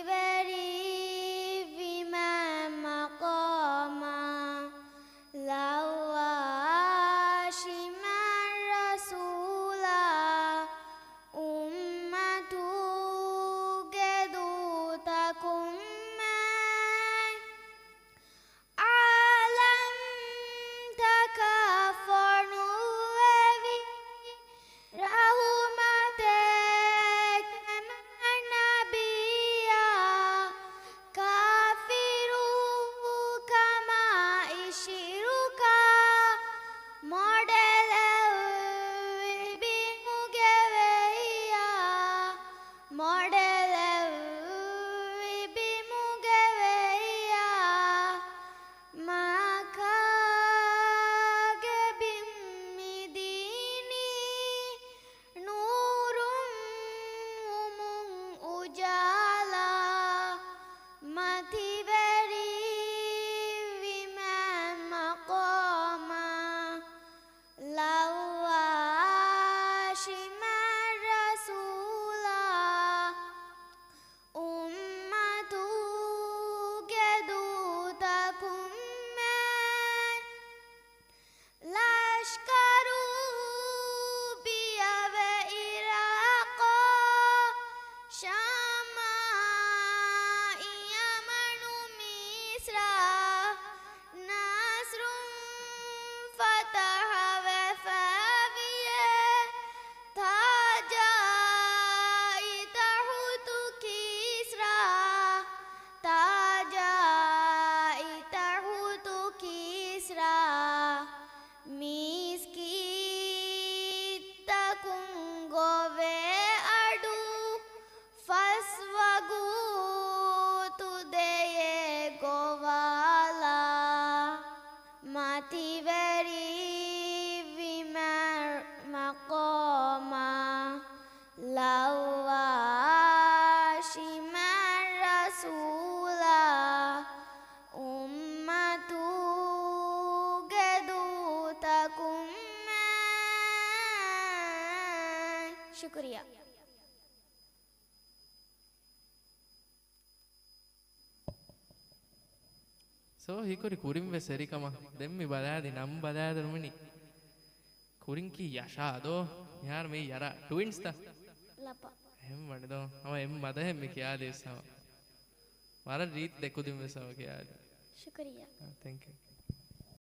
veri vima maqama lawashima rasula ummatu gedu takum alam takafanu evi rahumatek nabiya kafiru kama ishiruka model bimugeveya model bimugeveya maka gebimidini nurum umum ujala mati beri viman maqama lawashimar rasula ummatu gedu takum lashkaru biyave iraqa shama iyamanu misra nasrum fataha wa fawiye taja itahutu kisra taja itahutu kisra miskita kungove adu faswagu tudeye govala mati veri vimar maqama lawashimar rasula ummatu gedu takum syukriya. So hikori kurim ve serikama demmi badadi nam badadalmani kurinki yasha do yaar me yara twins ta Lapa. hem wadido ama em mada hem me kiya desama mara reet dekudim ve sama kiya Syukriya. thank you